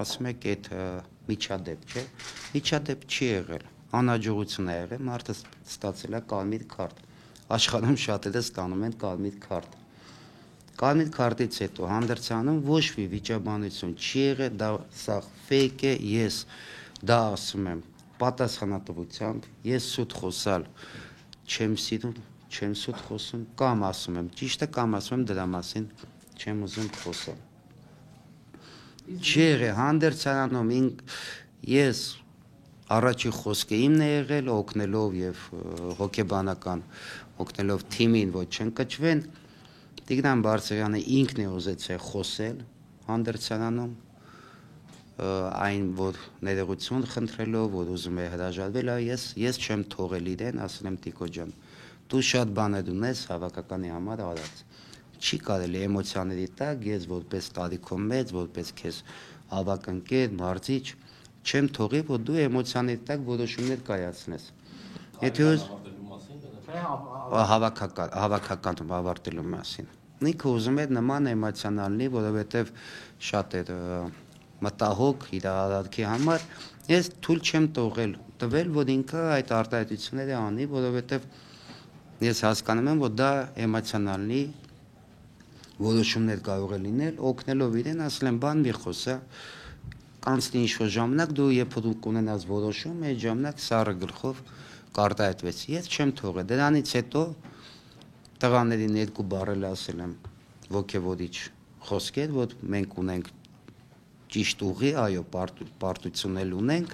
ասում եք այդ միջադեպ, չէ, միջադեպ չի եղել, անհաջողություն է եղել, մարդը ստացել է կարմիր քարտ, աշխարհում շատերը ստանում են կարմիր քարտ, կարմիր քարտից հետո հանդերձանում ոչ մի վիճաբանություն չի եղել, դա սա ֆեյք է, ես դա ասում եմ պատասխանատվությամբ, ես սուտ խոսալ չեմ սիրում, չեմ սուտ խոսում, կամ ասում եմ ճիշտը, կամ ասում եմ դրա մասին չեմ ուզում խոսալ։ Չի եղել հանդերձանում ես առաջի խոսքը իմն է եղել, օգնելով եւ հոգեբանական օգնելով թիմին, ոչ չընկճվեն, Տիգրան Բարսեղյանը ինքն է ուզեցել խոսել հանդերձանում, այն որ ներողություն խնդրելով, որ ուզում է հրաժարվել, ես չեմ թողել իրեն, ասել եմ Տիկո ջան, դու շատ բաներ ունես հավաքականի համար արած։ Չի կարելի էմոցիաների տակ, ես որպես տարիքով մեծ, որպես քեզ ավակ ընկեր, մարզիչ, չեմ թողի, որ դու էմոցիաների տակ որոշումներ կայացնես։ Եթե հավաքականում ավարտելու մասին։ Ինքը ուզում էր նման էմոցիոնալ լինի, որովհետև շատ էր մտահոգ իր արարքի համար, ես թույլ չեմ տվել, որ ինքը այդ արտահայտությունները անի, որովհետև ես հասկանում եմ, որ դա էմոցիոնալի որոշումներ կարող է լինել, օգնելով իրեն, ասել եմ բան մի խոսա, կանցնի ինչ-որ ժամանակ դու երբ որ կունենաս որոշում, այդ ժամանակ սառը գլխով կարտահայտվեց։ Ես չեմ թողել։ Դրանից հետո տղաներին երկու բառել ասել եմ ոգևորիչ խոսքեր, որ մենք ունենք ճիշտ ուղի, այո, պարտություն էլ ունենք,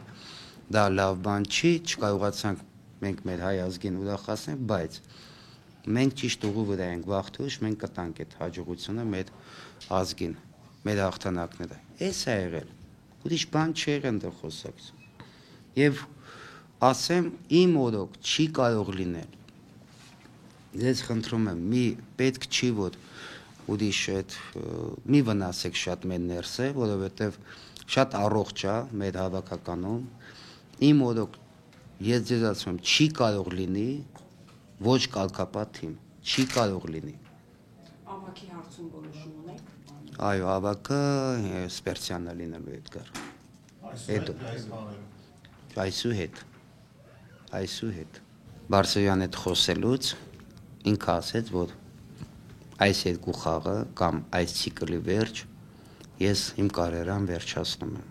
դա լավ բան չի, չկարողացանք մենք մեր հայ ազգին ուրախացնել, բայց մենք ճիշտ ուղու վրա ենք, վաղ-թե ուշ մենք կտանք այդ հաջողությունը մեր ազգին, մեր հաղթանակները։ Էս է եղել, ուրիշ բան չի եղել այնտեղ խոսակցություն։ Եվ ասեմ, իմ օրոք չի կարող լինել։ Ես խնդրում եմ, պետք չի որ ուրիշ այդ մի վնասեք շատ մեր ներսը, որովհետև շատ առողջ է մեր հավաքականում։ Իմ օրոք ես ձեզ ասում եմ, չի կարող լինի ոչ կարգապատ թիմ, չի կարող լինի։ Ավակի հարցում որոշում ունեք։ Այո, ավակը Սպերցյանն է լինելու Էդգար։ Այսուհետ Բարսեղյանի հետ խոսելուց ինքը ասեց, որ այս երկու խաղը կամ այս ցիկլի վերջ ես իմ կարիերան վերջացնում եմ։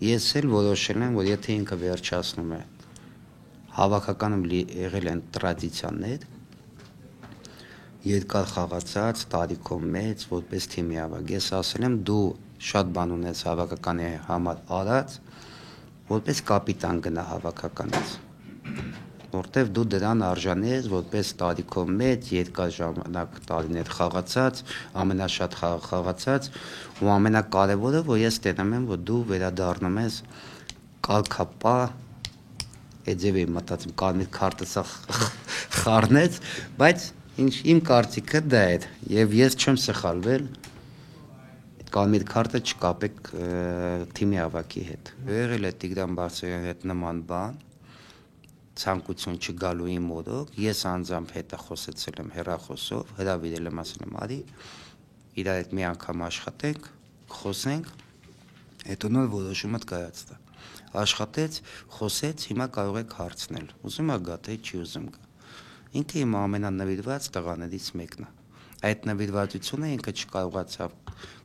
Ես էլ որոշել եմ, որ եթե ինքը վերջացնում է, հավաքականում եղել են տրադիցիաներ, երկար խաղացած, տարիքով մեծ, որպես թիմի ավակ, ես ասել եմ դու շատ բան ունես հավաքականի համար արած, որպես կապիտան գնա հավաքականից, որտեվ դու դրան արժանի ես, որպես տարիքով մեծ, երկար ժամանակ տարիներ խաղացած, ամենաշատ խաղացած ու ամենակարևորը, որ ես տենում եմ, որ դու վերադառնում ես կարգապահ, այդ ձևի մտածում կարմիր քարտը սա խառնեց, բայց իմ կարծիքը դա էր, եւ ես չեմ սխալվել, կարմիր քարտը չկապեք թիմի ավակի հետ։ Եղել է Տիգրան Բարսեղյանի հետ նման բան, ցանկություն չգալու իմ օրոք, ես անձամբ հետը խոսեցել եմ հեռախոսով, հրավիրել եմ, ասել եմ արի, իրար հետ մի անգամ աշխատենք, խոսենք, հետո նոր որոշումդ կայացնա։ Աշխատեց, խոսեց, հիմա կարող եք հարցնել, ուզում ա գա, թե չի ուզում գա։ Ինքը իմ ամենանվիրված տղաներից մեկն է։ Այդ նվիրվածությունը ինքը չկարողացավ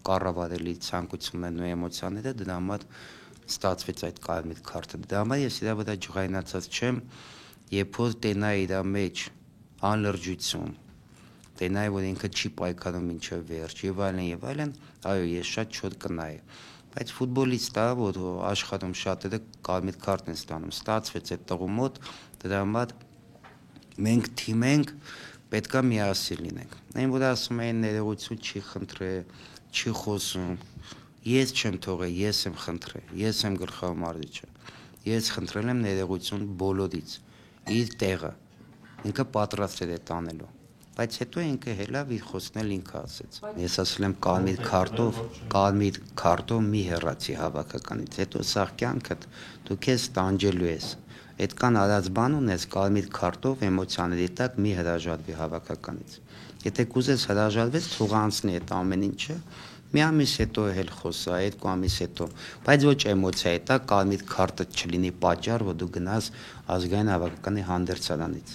կառավարել իր ցանկություններն ու էմոցիաները, դրա համար ստացվեց այդ կարմիր քարտը։ Դրա համար ես իրա վրա ջղայնացած չեմ, երբ որ տենայի իր մեջ անլրջություն, տենայի, որ ինքը չի պայքարում մինչև վերջ, եւ այլն, այո, ես շատ չոր կնայի։ Բայց ֆուտբոլիստ է, որ աշխարհում շատերը կարմիր քարտ են ստանում, ստացվեց այդ տղու մոտ, դրա համար մենք թիմ ենք, պետքա միասին լինենք։ Այն որ ասում են ներողություն չի խնդրել, չի խոսում, ես չեմ թողել, ես եմ խնդրել, ես եմ գլխավոր մարզիչը։ Ես խնդրել եմ ներողություն բոլորից, իր տեղը, ինքը պատրաստ էր այդ անելու։ Բայց հետո ինքը հելավ իր խոսքնել ինքը ասեց։ Ես ասել եմ կարմիր քարտով մի հեռացի հավաքականից, հետո սաղ կյանքդ դու քեզ տանջելու ես։ Այդքան արած բան ունես կարմիր քարտով էմոցիաների տակ մի հրաժարվի հավաքականից։ Եթե կուզես հրաժարվես, թող անցնի այդ ամեն ինչը, Մի ամիս հետո էլ խոսա, 2 ամիս հետո, բայց ոչ էմոցիայի տակ կարմիր քարտը չլինի պատճառ, որ դու գնաս ազգային հավաքականի հանդերձարանից։